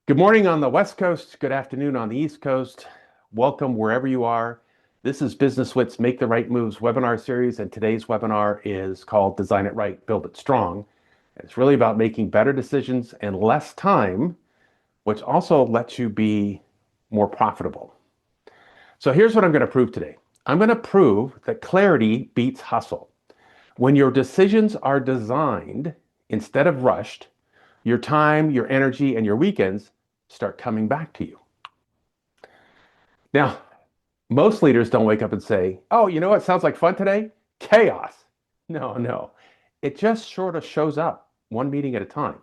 Good morning on the West Coast. Good afternoon on the East Coast. Welcome wherever you are. This is Business Whitt's Make the Right Moves webinar series, and today's webinar is called Design It Right, Build It Strong. It's really about making better decisions in less time, which also lets you be more profitable. So here's what I'm going to prove today. I'm going to prove that clarity beats hustle. When your decisions are designed instead of rushed, your time, your energy, and your weekends start coming back to you. Now, most leaders don't wake up and say, oh, you know what sounds like fun today? Chaos. No. It just sort of shows up one meeting at a time.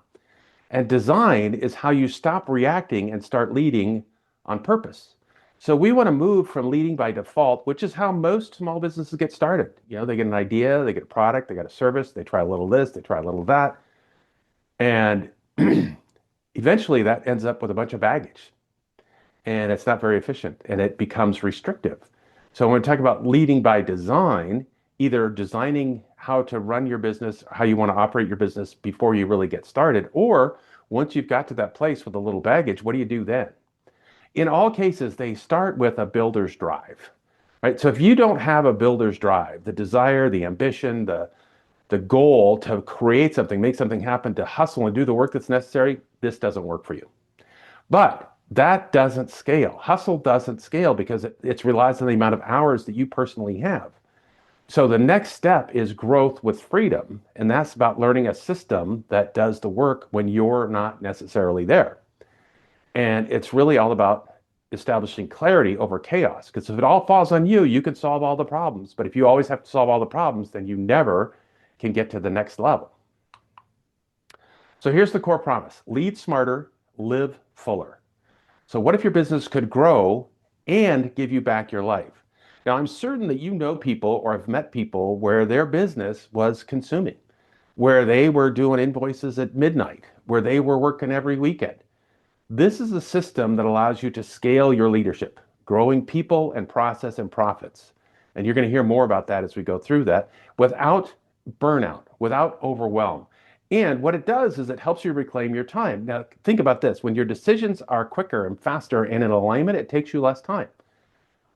And design is how you stop reacting and start leading on purpose. So we want to move from leading by default, which is how most small businesses get started. You know, they get an idea, they get a product, they got a service, they try a little this, they try a little that. And eventually that ends up with a bunch of baggage. And it's not very efficient and it becomes restrictive. So when we talk about leading by design, either designing how to run your business, how you want to operate your business before you really get started, or once you've got to that place with a little baggage, what do you do then? In all cases, they start with a builder's drive, right? So if you don't have a builder's drive, the desire, the ambition, the goal to create something, make something happen, to hustle and do the work that's necessary, this doesn't work for you. But that doesn't scale. Hustle doesn't scale because it relies on the amount of hours that you personally have. So the next step is growth with freedom. And that's about learning a system that does the work when you're not necessarily there. And it's really all about establishing clarity over chaos. Because if it all falls on you, you can solve all the problems. But if you always have to solve all the problems, then you never can get to the next level. So here's the core promise: lead smarter, live fuller. So what if your business could grow and give you back your life? Now, I'm certain that you know people or have met people where their business was consuming, where they were doing invoices at midnight, where they were working every weekend. This is a system that allows you to scale your leadership, growing people and process and profits. And you're going to hear more about that as we go through that, without burnout, without overwhelm. And what it does is it helps you reclaim your time. Now, think about this. When your decisions are quicker and faster and in alignment, it takes you less time.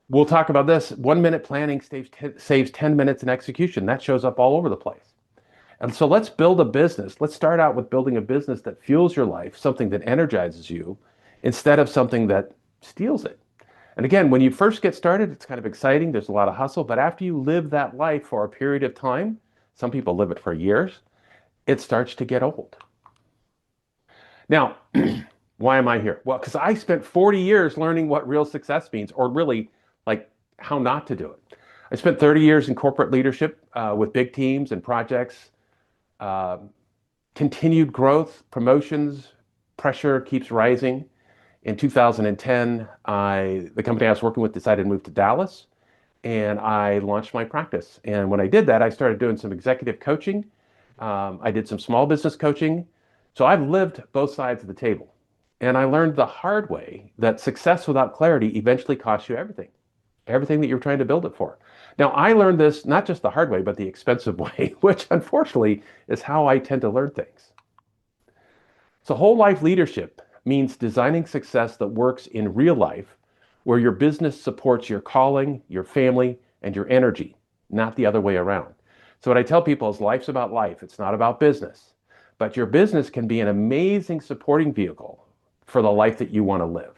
We'll talk about this. 1 minute planning saves 10 minutes in execution. That shows up all over the place. And so let's build a business. Let's start out with building a business that fuels your life, something that energizes you, instead of something that steals it. And again, when you first get started, it's kind of exciting. There's a lot of hustle. But after you live that life for a period of time, some people live it for years, it starts to get old. Now, why am I here? Well, because I spent 40 years learning what real success means, or really like how not to do it. I spent 30 years in corporate leadership with big teams and projects. Continued growth, promotions, pressure keeps rising. In 2010, the company I was working with decided to move to Dallas, and I launched my practice. And when I did that, I started doing some executive coaching. I did some small business coaching. So I've lived both sides of the table. And I learned the hard way that success without clarity eventually costs you everything that you're trying to build it for. Now, I learned this not just the hard way, but the expensive way, which unfortunately is how I tend to learn things. So whole life leadership means designing success that works in real life, where your business supports your calling, your family, and your energy, not the other way around. So what I tell people is life's about life. It's not about business. But your business can be an amazing supporting vehicle for the life that you want to live.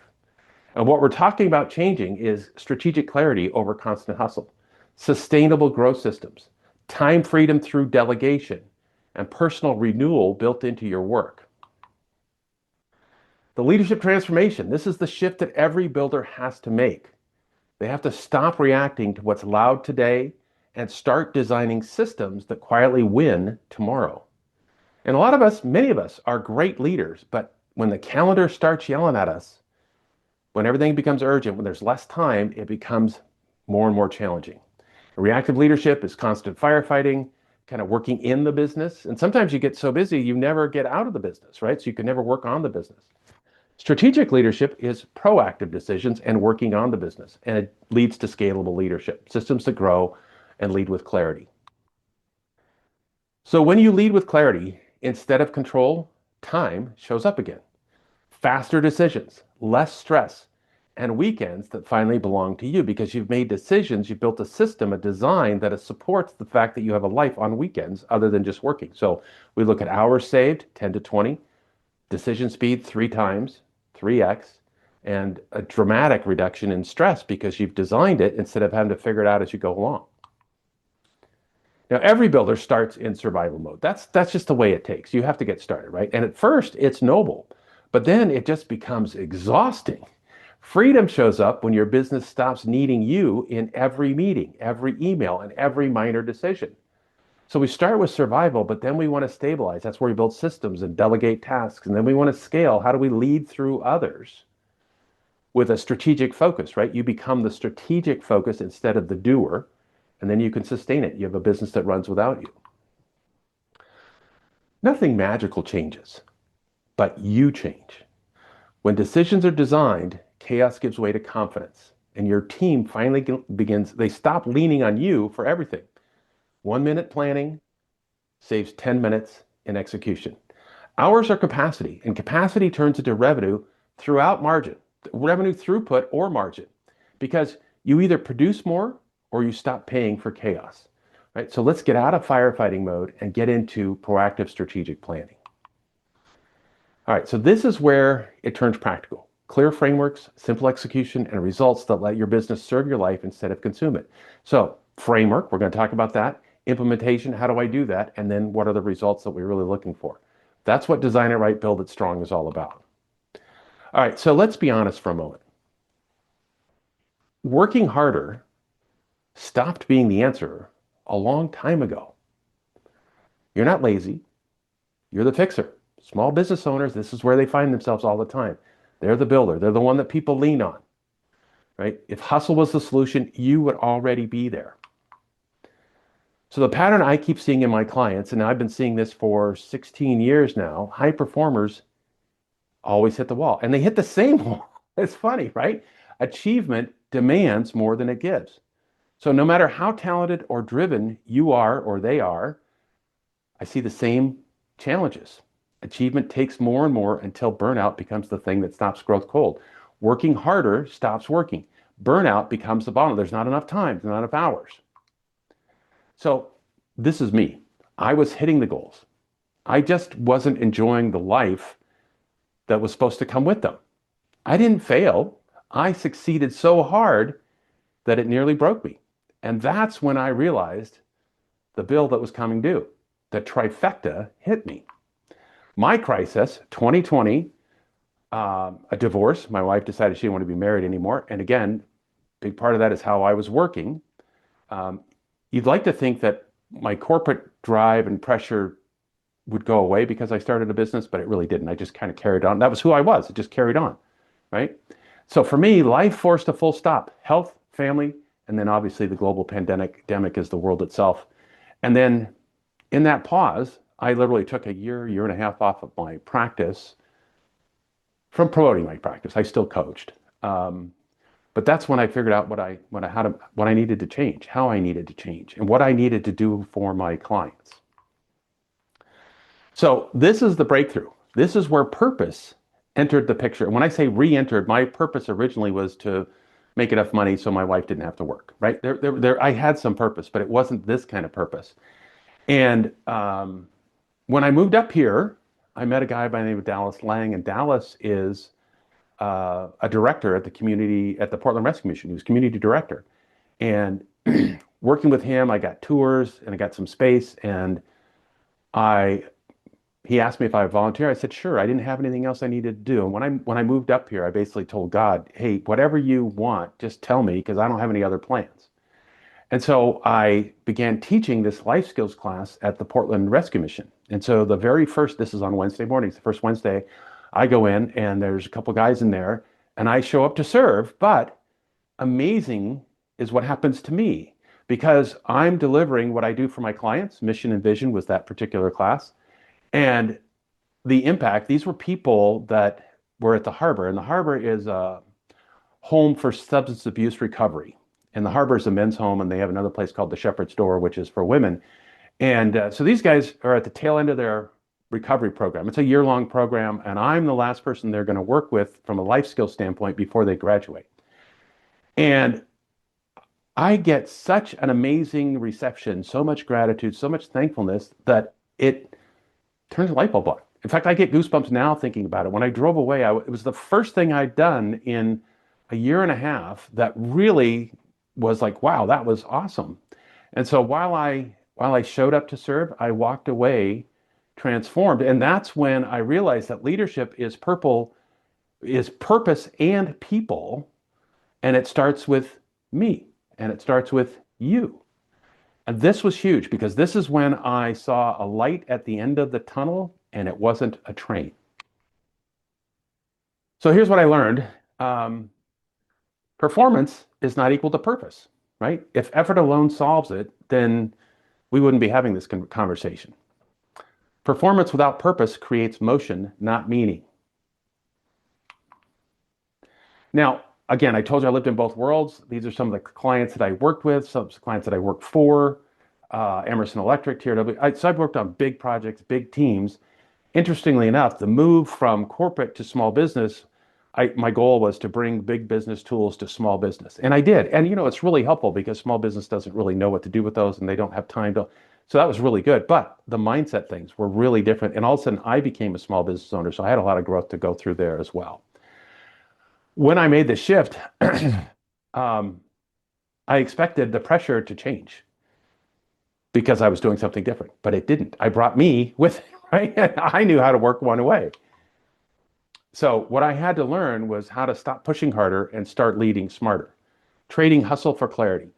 And what we're talking about changing is strategic clarity over constant hustle, sustainable growth systems, time freedom through delegation, and personal renewal built into your work. The leadership transformation, this is the shift that every builder has to make. They have to stop reacting to what's loud today and start designing systems that quietly win tomorrow. And a lot of us, many of us, are great leaders, but when the calendar starts yelling at us, when everything becomes urgent, when there's less time, it becomes more and more challenging. Reactive leadership is constant firefighting, kind of working in the business. And sometimes you get so busy, you never get out of the business, right? So you can never work on the business. Strategic leadership is proactive decisions and working on the business, and it leads to scalable leadership, systems that grow and lead with clarity. So when you lead with clarity, instead of control, time shows up again. faster decisions, less stress, and weekends that finally belong to you because you've made decisions, you've built a system, a design that supports the fact that you have a life on weekends other than just working. So we look at hours saved, 10 to 20, decision speed 3 times, 3x, and a dramatic reduction in stress because you've designed it instead of having to figure it out as you go along. Now, every builder starts in survival mode. That's just the way it takes. You have to get started, right? And at first, it's noble, but then it just becomes exhausting. Freedom shows up when your business stops needing you in every meeting, every email, and every minor decision. So we start with survival, but then we want to stabilize. That's where we build systems and delegate tasks. And then we want to scale. How do we lead through others with a strategic focus, right? You become the strategic focus instead of the doer, and then you can sustain it. You have a business that runs without you. Nothing magical changes, but you change. When decisions are designed, chaos gives way to confidence, and your team finally begins, they stop leaning on you for everything. 1 minute planning saves 10 minutes in execution. Hours are capacity, and capacity turns into revenue throughout margin, revenue throughput or margin, because you either produce more or you stop paying for chaos, right? So let's get out of firefighting mode and get into proactive strategic planning. All right, so this is where it turns practical. Clear frameworks, simple execution, and results that let your business serve your life instead of consume it. So framework, we're going to talk about that. Implementation, how do I do that? And then what are the results that we're really looking for? That's what Design It Right, Build It Strong is all about. All right, so let's be honest for a moment. Working harder stopped being the answer a long time ago. You're not lazy. You're the fixer. Small business owners, this is where they find themselves all the time. They're the builder. They're the one that people lean on, right? If hustle was the solution, you would already be there. So the pattern I keep seeing in my clients, and I've been seeing this for 16 years now, high performers always hit the wall. And they hit the same wall. It's funny, right? Achievement demands more than it gives. So no matter how talented or driven you are or they are, I see the same challenges. Achievement takes more and more until burnout becomes the thing that stops growth cold. Working harder stops working. Burnout becomes the bottom. There's not enough time, there's not enough hours. So this is me. I was hitting the goals. I just wasn't enjoying the life that was supposed to come with them. I didn't fail. I succeeded so hard that it nearly broke me. And that's when I realized the bill that was coming due, the trifecta hit me. My crisis, 2020, a divorce. My wife decided she didn't want to be married anymore. And again, big part of that is how I was working. You'd like to think that my corporate drive and pressure would go away because I started a business, but it really didn't. I just kind of carried on. That was who I was. It just carried on, right? So for me, life forced a full stop. Health, family, and then obviously the global pandemic is the world itself. And then in that pause, I literally took a year and a half off of my practice from promoting my practice. I still coached. But that's when I figured out what I needed to change, how I needed to change, and what I needed to do for my clients. So this is the breakthrough. This is where purpose entered the picture. And when I say re-entered, my purpose originally was to make enough money so my wife didn't have to work, right? I had some purpose, but it wasn't this kind of purpose. And when I moved up here, I met a guy by the name of Dallas Lang, and Dallas is a director at the Portland Rescue Mission. He was community director. And working with him, I got tours and I got some space, and he asked me if I would volunteer. I said, sure. I didn't have anything else I needed to do. And when I moved up here, I basically told God, hey, whatever you want, just tell me, because I don't have any other plans. And so I began teaching this life skills class at the Portland Rescue Mission. And so this is on Wednesday mornings, the first Wednesday, I go in and there's a couple guys in there and I show up to serve, but amazing is what happens to me because I'm delivering what I do for my clients. Mission and vision was that particular class. And the impact, these were people that were at the harbor, and the harbor is a home for substance abuse recovery. And the harbor is a men's home, and they have another place called the Shepherd's Door, which is for women. And so these guys are at the tail end of their recovery program. It's a year-long program, and I'm the last person they're going to work with from a life skill standpoint before they graduate. And I get such an amazing reception, so much gratitude, so much thankfulness that it turns a light bulb on. In fact, I get goosebumps now thinking about it. When I drove away, it was the first thing I'd done in a year and a half that really was like, wow, that was awesome. And so while I showed up to serve, I walked away transformed. And that's when I realized that leadership is purpose and people, and it starts with me, and it starts with you. And this was huge because this is when I saw a light at the end of the tunnel, and it wasn't a train. So here's what I learned. Performance is not equal to purpose, right? If effort alone solves it, then we wouldn't be having this conversation. Performance without purpose creates motion, not meaning. Now, again, I told you I lived in both worlds. These are some of the clients that I worked with, some clients that I worked for, Emerson Electric, TRW. So I've worked on big projects, big teams. Interestingly enough, the move from corporate to small business, my goal was to bring big business tools to small business. And I did. And it's really helpful because small business doesn't really know what to do with those and they don't have time to. So that was really good. But the mindset things were really different. And all of a sudden I became a small business owner. So I had a lot of growth to go through there as well. When I made the shift, I expected the pressure to change because I was doing something different, but it didn't. I brought me with it, right? And I knew how to work one way. So what I had to learn was how to stop pushing harder and start leading smarter, trading hustle for clarity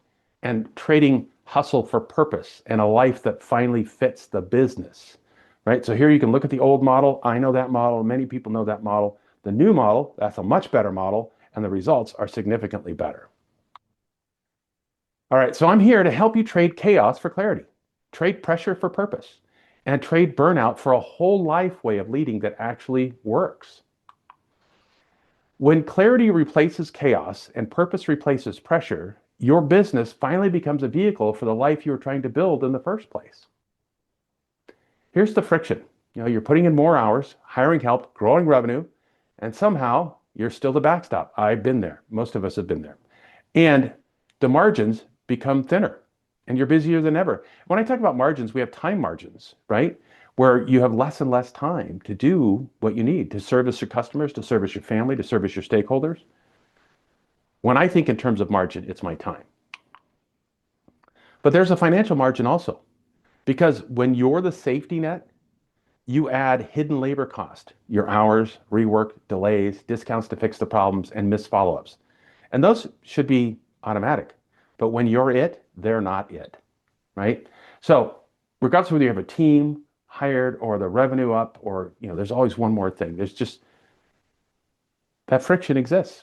and trading hustle for purpose and a life that finally fits the business, right? So here you can look at the old model. I know that model. Many people know that model. The new model, that's a much better model, and the results are significantly better. All right, so I'm here to help you trade chaos for clarity, trade pressure for purpose, and trade burnout for a whole life way of leading that actually works. When clarity replaces chaos and purpose replaces pressure, your business finally becomes a vehicle for the life you were trying to build in the first place. Here's the friction. You're putting in more hours, hiring help, growing revenue, and somehow you're still the backstop. I've been there. Most of us have been there. And the margins become thinner and you're busier than ever. When I talk about margins, we have time margins, right? Where you have less and less time to do what you need to service your customers, to service your family, to service your stakeholders. When I think in terms of margin, it's my time. But there's a financial margin also, because when you're the safety net, you add hidden labor cost, your hours, rework, delays, discounts to fix the problems, and missed follow-ups. And those should be automatic. But when you're it, they're not it, right? So regardless of whether you have a team hired or the revenue up or, there's always one more thing. There's just that friction exists.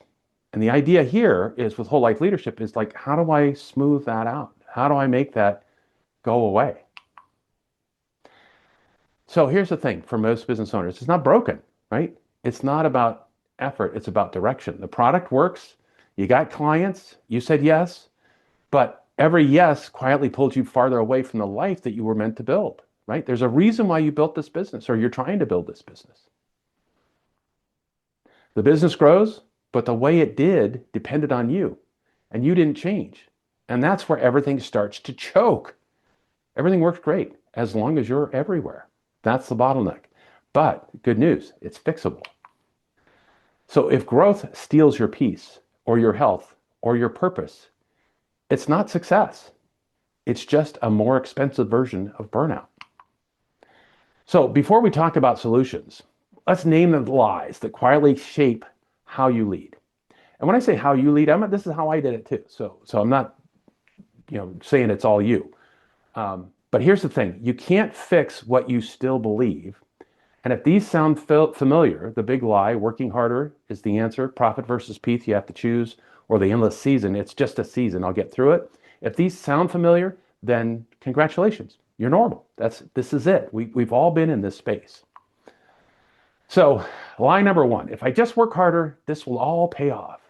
And the idea here is with whole life leadership is like, how do I smooth that out? How do I make that go away? So here's the thing for most business owners, it's not broken, right? It's not about effort, it's about direction. The product works, you got clients, you said yes, but every yes quietly pulled you farther away from the life that you were meant to build, right? There's a reason why you built this business or you're trying to build this business. The business grows, but the way it did depended on you and you didn't change. And that's where everything starts to choke. Everything works great as long as you're everywhere. That's the bottleneck. But good news, it's fixable. So if growth steals your peace or your health or your purpose, it's not success. It's just a more expensive version of burnout. So before we talk about solutions, let's name the lies that quietly shape how you lead. And when I say how you lead, this is how I did it too. So I'm not, saying it's all you. But here's the thing, you can't fix what you still believe. And if these sound familiar, the big lie, working harder is the answer, profit versus peace, you have to choose, or the endless season, it's just a season, I'll get through it. If these sound familiar, then congratulations, you're normal. This is it. We've all been in this space. So lie number one, if I just work harder, this will all pay off.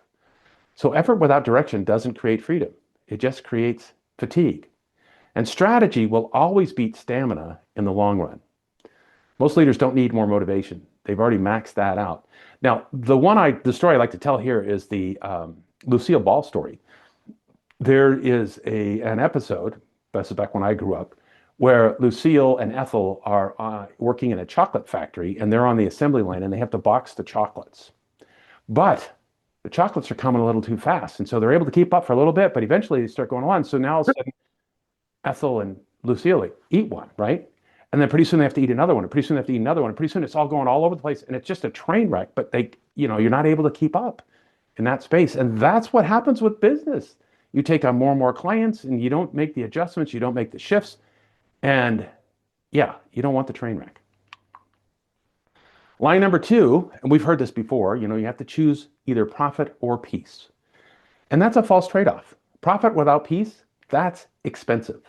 So effort without direction doesn't create freedom. It just creates fatigue. And strategy will always beat stamina in the long run. Most leaders don't need more motivation. They've already maxed that out. Now, the story I like to tell here is the Lucille Ball story. There is an episode, this is back when I grew up, where Lucille and Ethel are working in a chocolate factory, and they're on the assembly line, and they have to box the chocolates. But the chocolates are coming a little too fast, and so they're able to keep up for a little bit, but eventually they start going on. So now all of a sudden, Ethel and Lucille eat one, right? And then pretty soon they have to eat another one, and pretty soon they have to eat another one, and pretty soon it's all going all over the place, and it's just a train wreck. But you're not able to keep up in that space, and that's what happens with business. You take on more and more clients, and you don't make the adjustments, you don't make the shifts, and yeah, you don't want the train wreck. Line number 2, and we've heard this before, you have to choose either profit or peace. And that's a false trade-off. Profit without peace, that's expensive.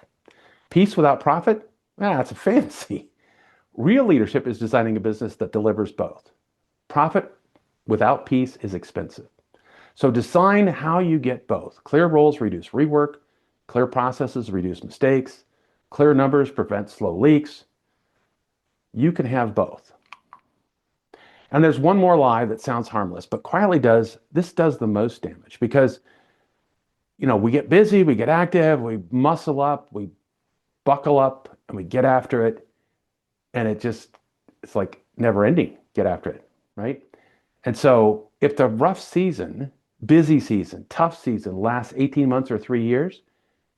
Peace without profit, that's a fantasy. Real leadership is designing a business that delivers both. Profit without peace is expensive. So design how you get both. Clear roles reduce rework. Clear processes reduce mistakes. Clear numbers prevent slow leaks. You can have both. And there's one more lie that sounds harmless, but quietly does the most damage because, we get busy, we get active, we muscle up, we buckle up, and we get after it. And it's like never ending, get after it, right? And so if the rough season, busy season, tough season lasts 18 months or 3 years,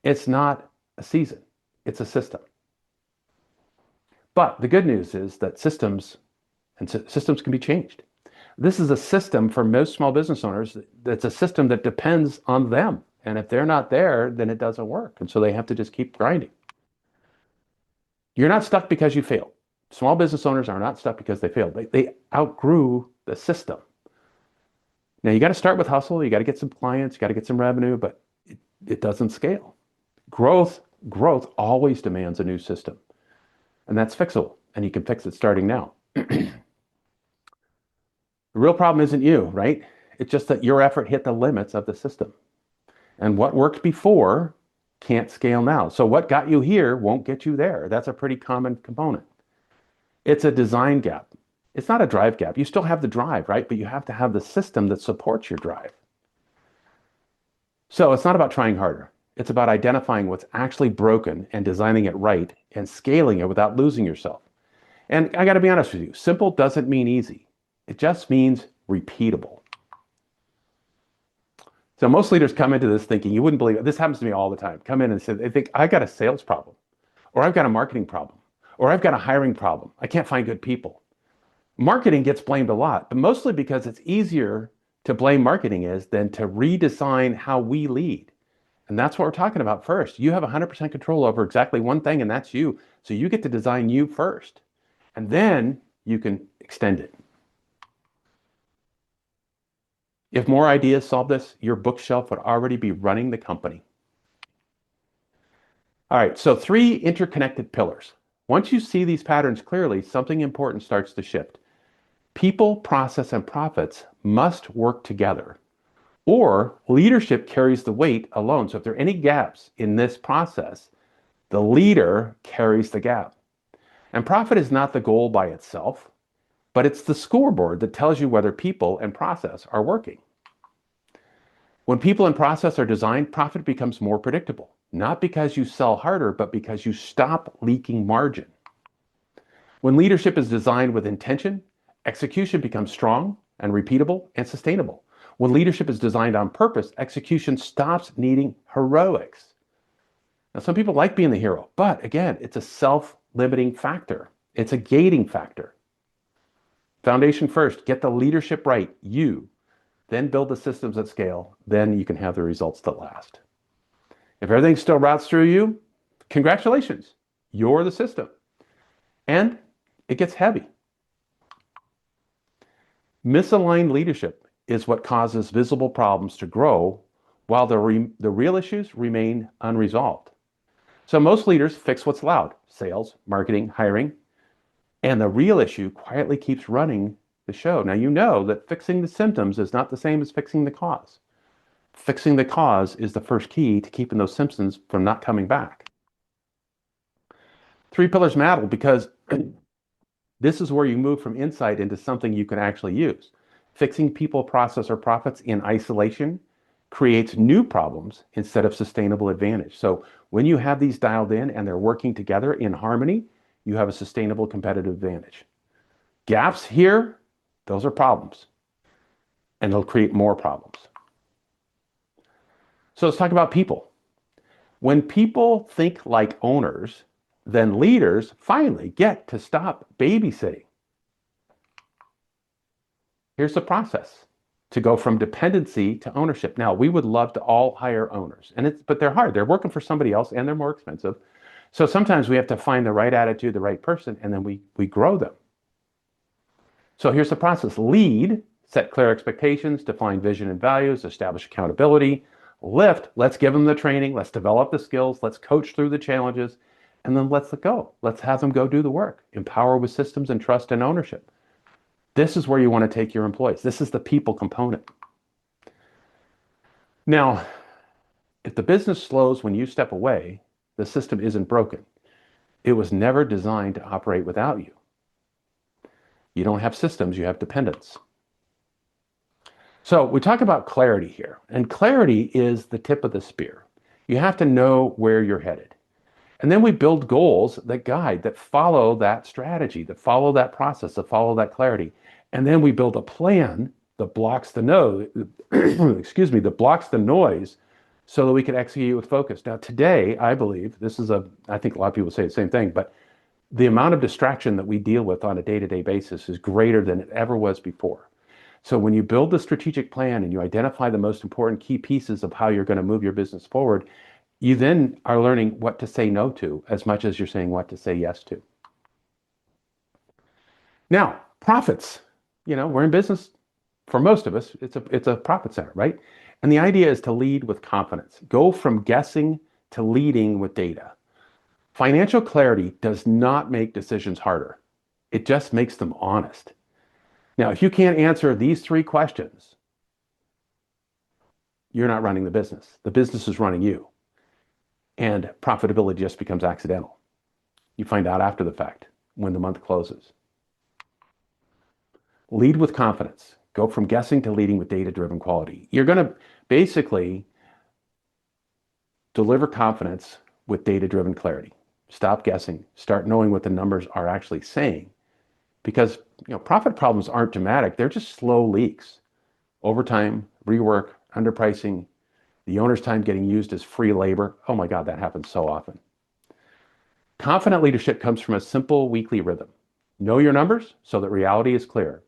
it's not a season, it's a system. But the good news is that systems can be changed. This is a system for most small business owners that's a system that depends on them. And if they're not there, then it doesn't work. And so they have to just keep grinding. You're not stuck because you failed. Small business owners are not stuck because they failed. They outgrew the system. Now you got to start with hustle. You got to get some clients, you got to get some revenue, but it doesn't scale. Growth always demands a new system. And that's fixable. And you can fix it starting now. The real problem isn't you, right? It's just that your effort hit the limits of the system. And what worked before can't scale now. So what got you here won't get you there. That's a pretty common component. It's a design gap. It's not a drive gap. You still have the drive, right? But you have to have the system that supports your drive. So it's not about trying harder. It's about identifying what's actually broken and designing it right and scaling it without losing yourself. And I got to be honest with you, simple doesn't mean easy. It just means repeatable. So most leaders come into this thinking, you wouldn't believe it. This happens to me all the time. Come in and say, they think, I got a sales problem, or I've got a marketing problem, or I've got a hiring problem. I can't find good people. Marketing gets blamed a lot, but mostly because it's easier to blame marketing than to redesign how we lead. And that's what we're talking about first. You have 100% control over exactly one thing, and that's you. So you get to design you first, and then you can extend it. If more ideas solve this, your bookshelf would already be running the company. All right, so 3 interconnected pillars. Once you see these patterns clearly, something important starts to shift. People, process, and profits must work together, or leadership carries the weight alone. So if there are any gaps in this process, the leader carries the gap. And profit is not the goal by itself, but it's the scoreboard that tells you whether people and process are working. When people and process are designed, profit becomes more predictable, not because you sell harder, but because you stop leaking margin. When leadership is designed with intention, execution becomes strong and repeatable and sustainable. When leadership is designed on purpose, execution stops needing heroics. Now, some people like being the hero, but again, it's a self-limiting factor. It's a gating factor. Foundation first, get the leadership right, you. Then build the systems at scale. Then you can have the results that last. If everything still routes through you, congratulations, you're the system. And it gets heavy. Misaligned leadership is what causes visible problems to grow while the real issues remain unresolved. So most leaders fix what's loud, sales, marketing, hiring, and the real issue quietly keeps running the show. Now you know that fixing the symptoms is not the same as fixing the cause. Fixing the cause is the first key to keeping those symptoms from not coming back. 3 pillars matter because This is where you move from insight into something you can actually use. Fixing people, process, or profits in isolation creates new problems instead of sustainable advantage. So when you have these dialed in and they're working together in harmony, you have a sustainable competitive advantage. Gaps here, those are problems, and they'll create more problems. So let's talk about people. When people think like owners, then leaders finally get to stop babysitting. Here's the process to go from dependency to ownership. Now, we would love to all hire owners, but they're hard. They're working for somebody else and they're more expensive. So sometimes we have to find the right attitude, the right person, and then we grow them. So here's the process. Lead, set clear expectations, define vision and values, establish accountability. Lift, let's give them the training, let's develop the skills, let's coach through the challenges, and then let's let go. Let's have them go do the work. Empower with systems and trust and ownership. This is where you want to take your employees. This is the people component. Now, if the business slows when you step away, the system isn't broken. It was never designed to operate without you. You don't have systems, you have dependence. So we talk about clarity here, and clarity is the tip of the spear. You have to know where you're headed. And then we build goals that guide, that follow that strategy, that follow that process, that follow that clarity. And then we build a plan that blocks the that blocks the noise so that we can execute with focus. Now today, I believe, I think a lot of people say the same thing, but the amount of distraction that we deal with on a day-to-day basis is greater than it ever was before. So when you build the strategic plan and you identify the most important key pieces of how you're going to move your business forward, you then are learning what to say no to as much as you're saying what to say yes to. Now, profits. We're in business, for most of us, it's a profit center, right? And the idea is to lead with confidence. Go from guessing to leading with data. Financial clarity does not make decisions harder. It just makes them honest. Now, if you can't answer these three questions, you're not running the business. The business is running you. And profitability just becomes accidental. You find out after the fact when the month closes. Lead with confidence. Go from guessing to leading with data-driven quality. You're going to basically deliver confidence with data-driven clarity. Stop guessing. Start knowing what the numbers are actually saying. Because profit problems aren't dramatic. They're just slow leaks. Overtime, rework, underpricing, the owner's time getting used as free labor. Oh my God, that happens so often. Confident leadership comes from a simple weekly rhythm. Know your numbers so that reality is clear.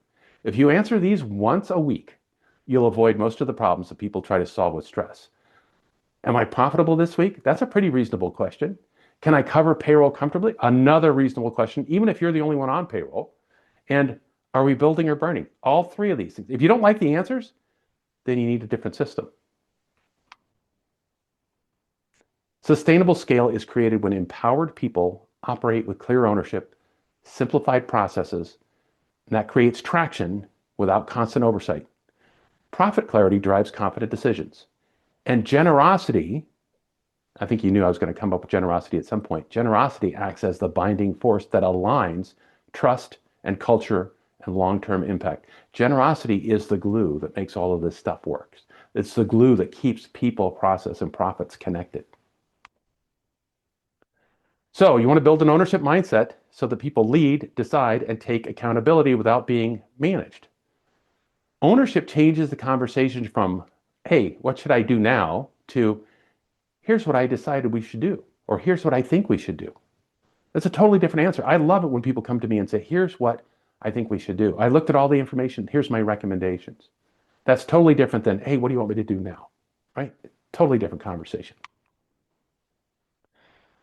If you answer these once a week, you'll avoid most of the problems that people try to solve with stress. Am I profitable this week? That's a pretty reasonable question. Can I cover payroll comfortably? Another reasonable question, even if you're the only one on payroll. And are we building or burning? All three of these things. If you don't like the answers, then you need a different system. Sustainable scale is created when empowered people operate with clear ownership, simplified processes, and that creates traction without constant oversight. Profit clarity drives confident decisions. And generosity, I think you knew I was going to come up with generosity at some point. Generosity acts as the binding force that aligns trust and culture and long-term impact. Generosity is the glue that makes all of this stuff work. It's the glue that keeps people, process, and profits connected. So you want to build an ownership mindset so that people lead, decide, and take accountability without being managed. Ownership changes the conversation from, hey, what should I do now, to here's what I decided we should do, or here's what I think we should do. That's a totally different answer. I love it when people come to me and say, here's what I think we should do. I looked at all the information. Here's my recommendations. That's totally different than, hey, what do you want me to do now? Right? Totally different conversation.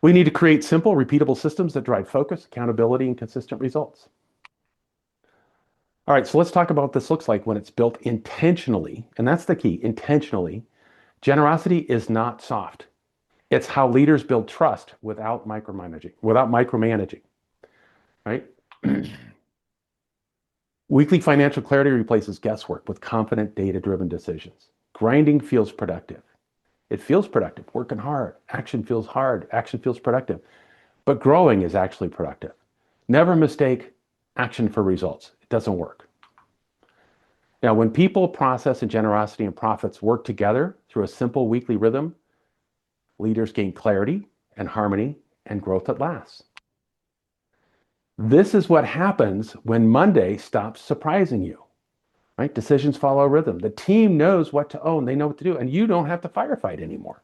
We need to create simple, repeatable systems that drive focus, accountability, and consistent results. All right, so let's talk about what this looks like when it's built intentionally. And that's the key, intentionally. Generosity is not soft. It's how leaders build trust without micromanaging, right? Weekly financial clarity replaces guesswork with confident, data-driven decisions. Grinding feels productive. It feels productive, working hard. Action feels hard, action feels productive. But growing is actually productive. Never mistake action for results. It doesn't work. Now, when people, process, and generosity and profits work together through a simple weekly rhythm, leaders gain clarity and harmony and growth that lasts. This is what happens when Monday stops surprising you, right? Decisions follow a rhythm. The team knows what to own. They know what to do, and you don't have to firefight anymore.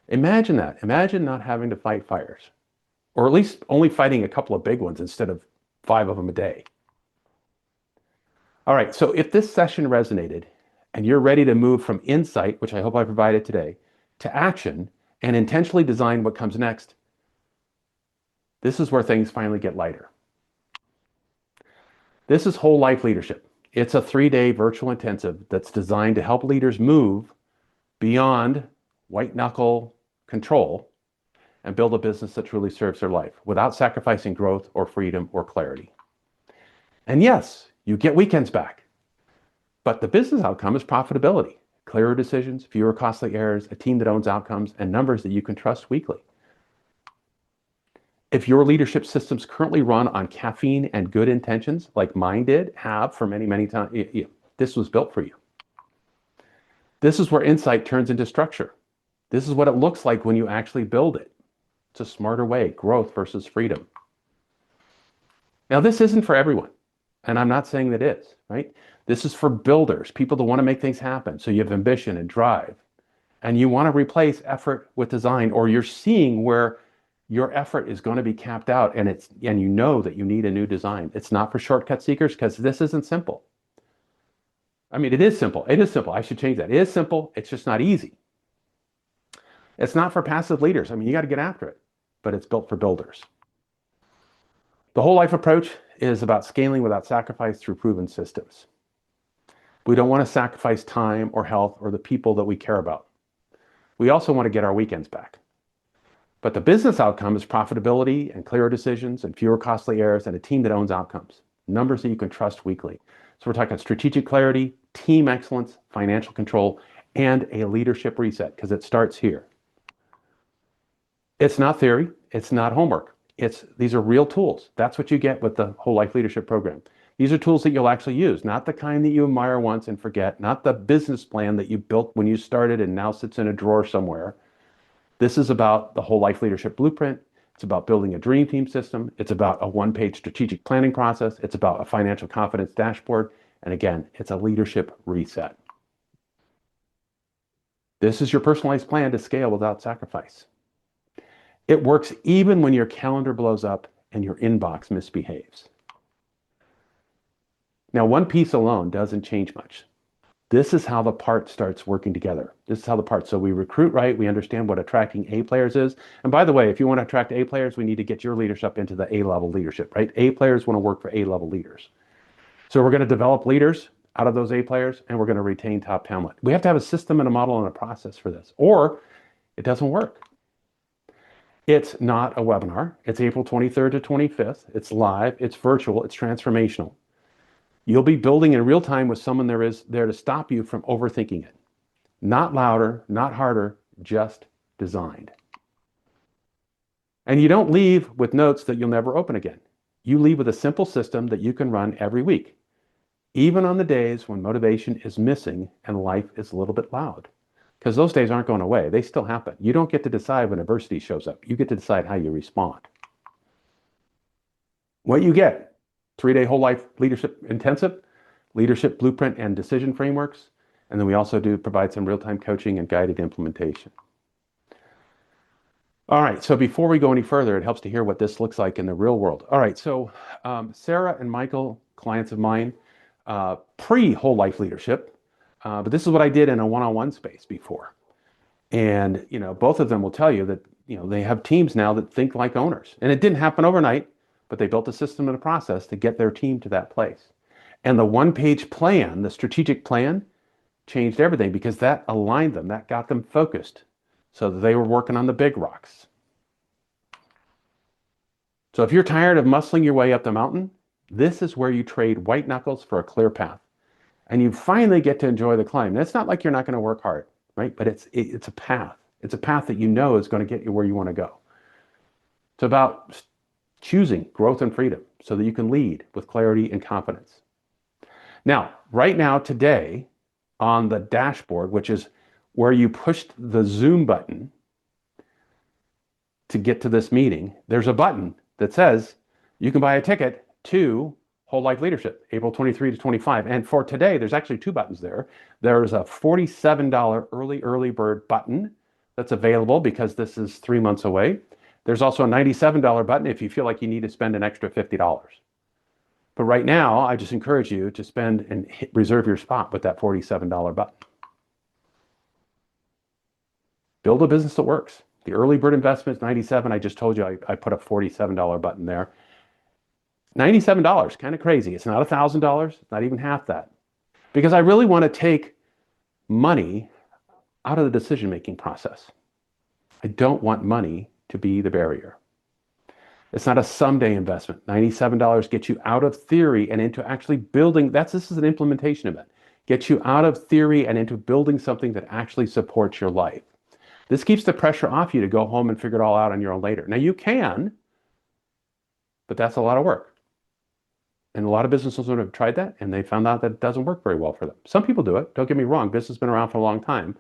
Imagine that. Imagine not having to fight fires, or at least only fighting a couple of big ones instead of 5 of them a day. All right, so if this session resonated and you're ready to move from insight, which I hope I provided today, to action and intentionally design what comes next, this is where things finally get lighter. This is Whole Life Leadership. It's a 3-day virtual intensive that's designed to help leaders move beyond white knuckle control and build a business that truly serves their life without sacrificing growth or freedom or clarity. And yes, you get weekends back, but the business outcome is profitability, clearer decisions, fewer costly errors, a team that owns outcomes, and numbers that you can trust weekly. If your leadership systems currently run on caffeine and good intentions, like mine have for many, many times, this was built for you. This is where insight turns into structure. This is what it looks like when you actually build it. It's a smarter way, growth versus freedom. Now, this isn't for everyone, and I'm not saying that it is, right? This is for builders, people that want to make things happen. So you have ambition and drive, and you want to replace effort with design, or you're seeing where your effort is going to be capped out, and you know that you need a new design. It's not for shortcut seekers, because this isn't simple. I mean, it is simple. It is simple. I should change that. It is simple. It's just not easy. It's not for passive leaders. I mean, you got to get after it, but it's built for builders. The whole life approach is about scaling without sacrifice through proven systems. We don't want to sacrifice time or health or the people that we care about. We also want to get our weekends back. But the business outcome is profitability and clearer decisions and fewer costly errors and a team that owns outcomes, numbers that you can trust weekly. So we're talking strategic clarity, team excellence, financial control, and a leadership reset, because it starts here. It's not theory. It's not homework. These are real tools. That's what you get with the Whole Life Leadership Program. These are tools that you'll actually use, not the kind that you admire once and forget, not the business plan that you built when you started and now sits in a drawer somewhere. This is about the Whole Life Leadership Blueprint. It's about building a dream team system. It's about a one-page strategic planning process. It's about a financial confidence dashboard. And again, it's a leadership reset. This is your personalized plan to scale without sacrifice. It works even when your calendar blows up and your inbox misbehaves. Now, one piece alone doesn't change much. This is how the part starts working together. This is how the part. So we recruit right. We understand what attracting A players is. And by the way, if you want to attract A players, we need to get your leadership into the A-level leadership, right? A players want to work for A-level leaders. So we're going to develop leaders out of those A players, and we're going to retain top talent. We have to have a system and a model and a process for this, or it doesn't work. It's not a webinar. It's April 23rd to 25th. It's live. It's virtual. It's transformational. You'll be building in real time with someone there to stop you from overthinking it. Not louder, not harder, just designed. And you don't leave with notes that you'll never open again. You leave with a simple system that you can run every week, even on the days when motivation is missing and life is a little bit loud. Because those days aren't going away. They still happen. You don't get to decide when adversity shows up. You get to decide how you respond. What you get: 3-day whole life leadership intensive, leadership blueprint and decision frameworks. And then we also do provide some real-time coaching and guided implementation. All right, so before we go any further, it helps to hear what this looks like in the real world. All right, so Sarah and Michael, clients of mine, pre-whole life leadership, but this is what I did in a one-on-one space before. And, both of them will tell you that, they have teams now that think like owners. And it didn't happen overnight, but they built a system and a process to get their team to that place. And the one-page plan, the strategic plan, changed everything because that aligned them, that got them focused so that they were working on the big rocks. So if you're tired of muscling your way up the mountain, this is where you trade white knuckles for a clear path. And you finally get to enjoy the climb. And it's not like you're not going to work hard, right? But it's a path. It's a path that you know is going to get you where you want to go. It's about choosing growth and freedom so that you can lead with clarity and confidence. Now, right now, today, on the dashboard, which is where you pushed the Zoom button to get to this meeting, there's a button that says you can buy a ticket to Whole Life Leadership, April 23 to 25. And for today, there's actually two buttons there. There's a $47 early bird button that's available because this is 3 months away. There's also a $97 button if you feel like you need to spend an extra $50. But right now, I just encourage you to spend and reserve your spot with that $47 button. Build a business that works. The early bird investment is $97. I just told you I put a $47 button there. $97, kind of crazy. It's not $1,000, not even half that. Because I really want to take money out of the decision-making process. I don't want money to be the barrier. It's not a someday investment. $97 gets you out of theory and into actually building. This is an implementation event. Gets you out of theory and into building something that actually supports your life. This keeps the pressure off you to go home and figure it all out on your own later. Now you can, but that's a lot of work. And a lot of business owners have tried that and they found out that it doesn't work very well for them. Some people do it. Don't get me wrong. Business has been around for a long time.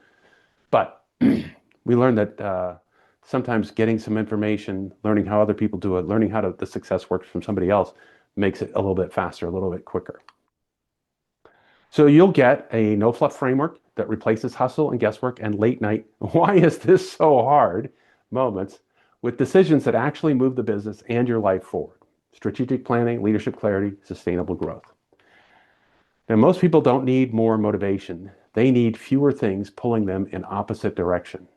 But we learned that sometimes getting some information, learning how other people do it, learning how the success works from somebody else makes it a little bit faster, a little bit quicker. So you'll get a no fluff framework that replaces hustle and guesswork and late night, why is this so hard moments with decisions that actually move the business and your life forward. Strategic planning, leadership clarity, sustainable growth. Now, most people don't need more motivation. They need fewer things pulling them in opposite direction.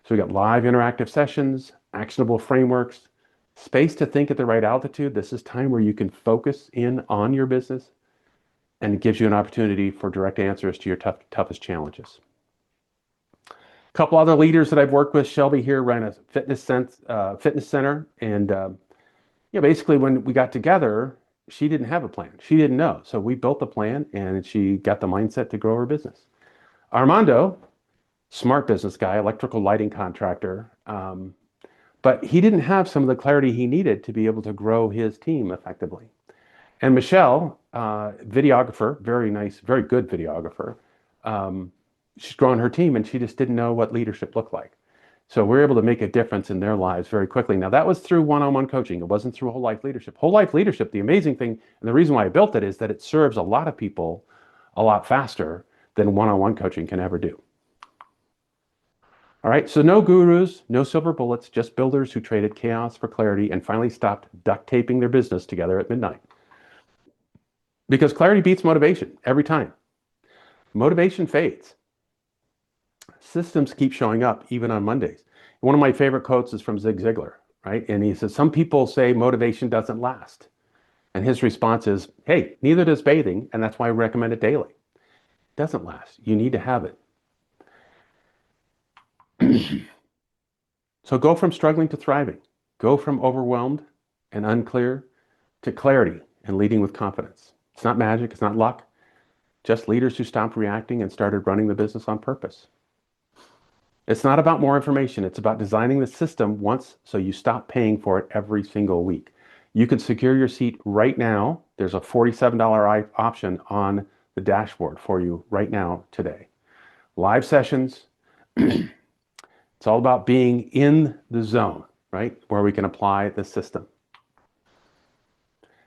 So we got live interactive sessions, actionable frameworks, space to think at the right altitude. This is time where you can focus in on your business and it gives you an opportunity for direct answers to your toughest challenges. A couple other leaders that I've worked with, Shelby here ran a fitness center. And basically when we got together, she didn't have a plan. She didn't know. So we built a plan and she got the mindset to grow her business. Armando, smart business guy, electrical lighting contractor, but he didn't have some of the clarity he needed to be able to grow his team effectively. And Michelle, videographer, very nice, very good videographer, she's grown her team and she just didn't know what leadership looked like. So we're able to make a difference in their lives very quickly. Now that was through one-on-one coaching. It wasn't through whole life leadership. Whole life leadership, the amazing thing, and the reason why I built it is that it serves a lot of people a lot faster than one-on-one coaching can ever do. All right, so no gurus, no silver bullets, just builders who traded chaos for clarity and finally stopped duct taping their business together at midnight. Because clarity beats motivation every time. Motivation fades. Systems keep showing up even on Mondays. One of my favorite quotes is from Zig Ziglar, right? And he says, some people say motivation doesn't last. And his response is, hey, neither does bathing, and that's why I recommend it daily. It doesn't last. You need to have it. So go from struggling to thriving. Go from overwhelmed and unclear to clarity and leading with confidence. It's not magic. It's not luck. Just leaders who stopped reacting and started running the business on purpose. It's not about more information. It's about designing the system once so you stop paying for it every single week. You can secure your seat right now. There's a $47 option on the dashboard for you right now today. Live sessions. It's all about being in the zone, right? Where we can apply the system.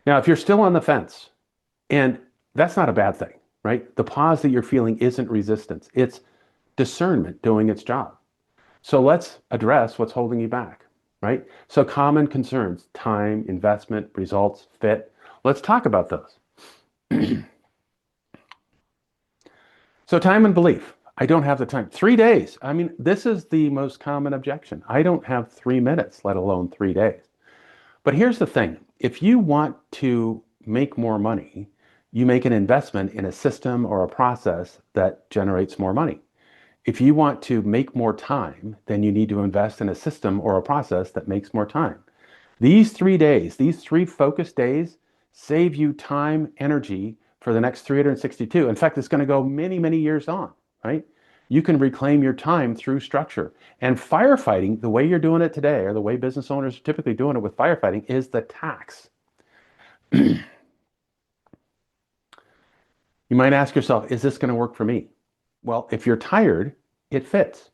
Now, if you're still on the fence, and that's not a bad thing, right? The pause that you're feeling isn't resistance. It's discernment doing its job. So let's address what's holding you back, right? So common concerns, time, investment, results, fit. Let's talk about those. So time and belief. I don't have the time. 3 days. I mean, this is the most common objection. I don't have 3 minutes, let alone 3 days. But here's the thing. If you want to make more money, you make an investment in a system or a process that generates more money. If you want to make more time, then you need to invest in a system or a process that makes more time. These 3 days, these 3 focused days save you time, energy for the next 362. In fact, it's going to go many, many years on, right? You can reclaim your time through structure. And firefighting, the way you're doing it today, or the way business owners are typically doing it with firefighting, is the tax. You might ask yourself, is this going to work for me? Well, if you're tired, it fits.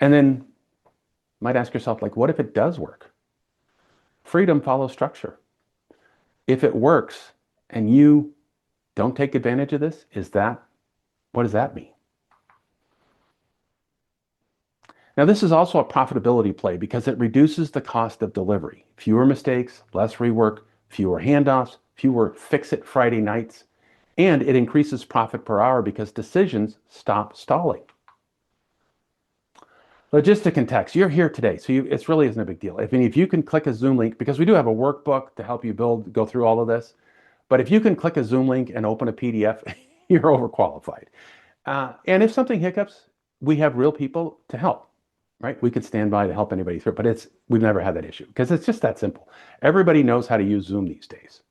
And then you might ask yourself, like, what if it does work? Freedom follows structure. If it works and you don't take advantage of this, what does that mean? Now, this is also a profitability play because it reduces the cost of delivery. Fewer mistakes, less rework, fewer handoffs, fewer fix-it Friday nights, and it increases profit per hour because decisions stop stalling. Logistic and text, you're here today, so it really isn't a big deal. If you can click a Zoom link, because we do have a workbook to help you go through all of this, but if you can click a Zoom link and open a PDF, you're overqualified. And if something hiccups, we have real people to help. Right? We could stand by to help anybody through it, but we've never had that issue because it's just that simple. Everybody knows how to use Zoom these days.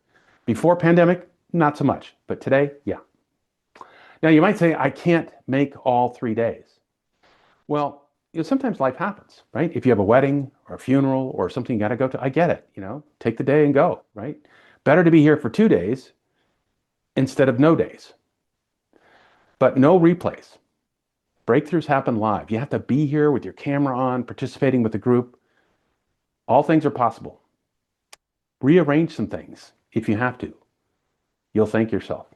Before pandemic, not so much, but today, yeah. Now you might say, I can't make all 3 days. Well, sometimes life happens, right? If you have a wedding or a funeral or something you got to go to, I get it, take the day and go, right? Better to be here for 2 days instead of no days, but no replays. Breakthroughs happen live. You have to be here with your camera on, participating with the group. All things are possible. Rearrange some things if you have to. You'll thank yourself.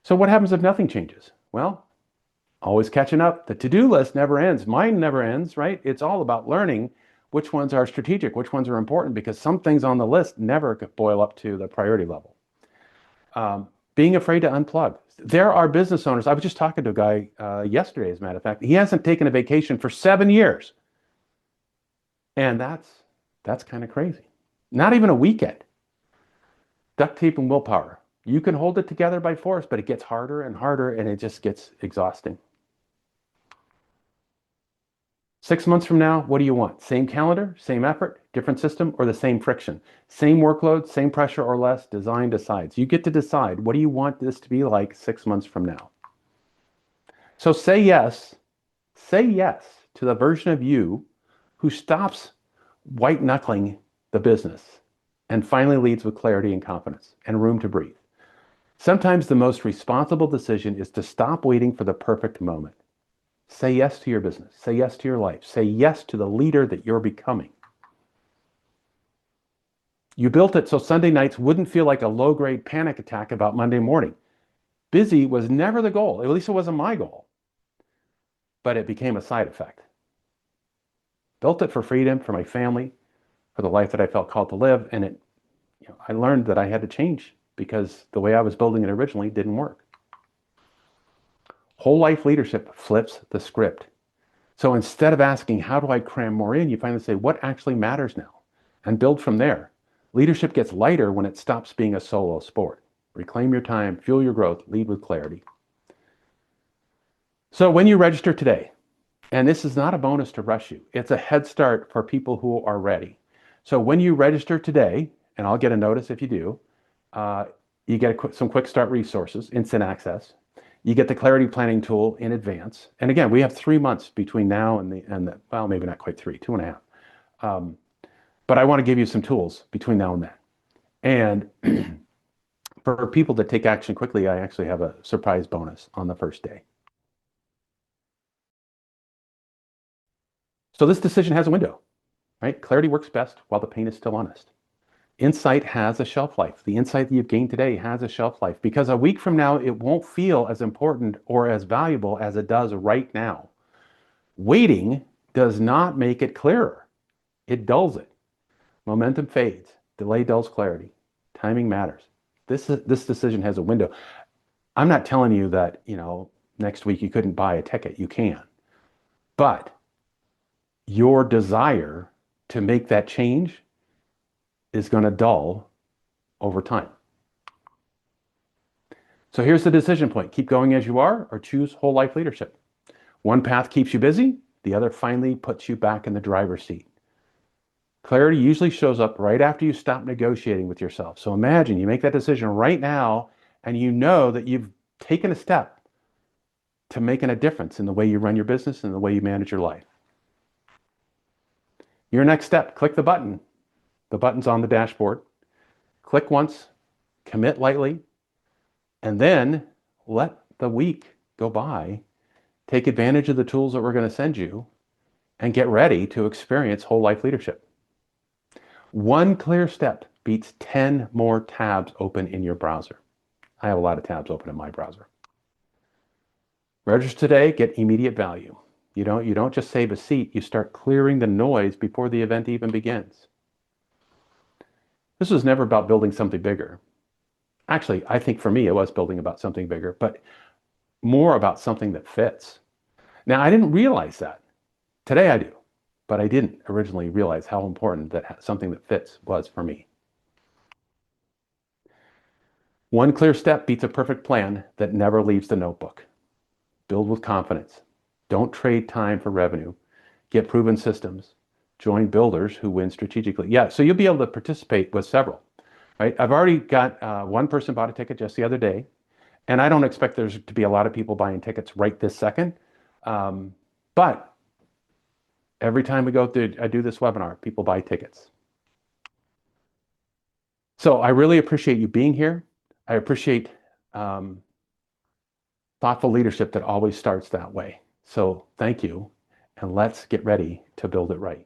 So what happens if nothing changes? Well, always catching up. The to-do list never ends. Mine never ends, right? It's all about learning which ones are strategic, which ones are important, because some things on the list never boil up to the priority level. Being afraid to unplug. There are business owners. I was just talking to a guy yesterday, as a matter of fact. He hasn't taken a vacation for 7 years. And that's kind of crazy. Not even a weekend. Duct tape and willpower. You can hold it together by force, but it gets harder and harder, and it just gets exhausting. 6 months from now, what do you want? Same calendar, same effort, different system, or the same friction? Same workload, same pressure or less, design decides. You get to decide, what do you want this to be like 6 months from now? So say yes to the version of you who stops white knuckling the business and finally leads with clarity and confidence and room to breathe. Sometimes the most responsible decision is to stop waiting for the perfect moment. Say yes to your business. Say yes to your life. Say yes to the leader that you're becoming. You built it so Sunday nights wouldn't feel like a low-grade panic attack about Monday morning. Busy was never the goal. At least it wasn't my goal. But it became a side effect. Built it for freedom, for my family, for the life that I felt called to live. And I learned that I had to change because the way I was building it originally didn't work. Whole life leadership flips the script. So instead of asking, how do I cram more in? You finally say, what actually matters now? And build from there. Leadership gets lighter when it stops being a solo sport. Reclaim your time, fuel your growth, lead with clarity. So when you register today, and this is not a bonus to rush you, it's a head start for people who are ready. So when you register today, and I'll get a notice if you do, you get some quick start resources, instant access. You get the clarity planning tool in advance. And again, we have 3 months between now and well, maybe not quite 3, 2.5. But I want to give you some tools between now and then. And for people that take action quickly, I actually have a surprise bonus on the first day. So this decision has a window, right? Clarity works best while the pain is still honest. Insight has a shelf life. The insight that you've gained today has a shelf life because a week from now, it won't feel as important or as valuable as it does right now. Waiting does not make it clearer. It dulls it. Momentum fades. Delay dulls clarity. Timing matters. This decision has a window. I'm not telling you that, next week you couldn't buy a ticket. You can. But your desire to make that change is going to dull over time. So here's the decision point. Keep going as you are or choose whole life leadership. One path keeps you busy. The other finally puts you back in the driver's seat. Clarity usually shows up right after you stop negotiating with yourself. So imagine you make that decision right now and you know that you've taken a step to making a difference in the way you run your business and the way you manage your life. Your next step, click the button. The button's on the dashboard. Click once, commit lightly, and then let the week go by. Take advantage of the tools that we're going to send you and get ready to experience whole life leadership. One clear step beats 10 more tabs open in your browser. I have a lot of tabs open in my browser. Register today, get immediate value. You don't just save a seat, you start clearing the noise before the event even begins. This was never about building something bigger. Actually, I think for me, it was building about something bigger, but more about something that fits. Now, I didn't realize that. Today I do, but I didn't originally realize how important that something that fits was for me. One clear step beats a perfect plan that never leaves the notebook. Build with confidence. Don't trade time for revenue. Get proven systems. Join builders who win strategically. Yeah, so you'll be able to participate with several, right? I've already got one person bought a ticket just the other day, and I don't expect there's to be a lot of people buying tickets right this second. But every time I do this webinar, people buy tickets. So I really appreciate you being here. I appreciate thoughtful leadership that always starts that way. So thank you, and let's get ready to build it right.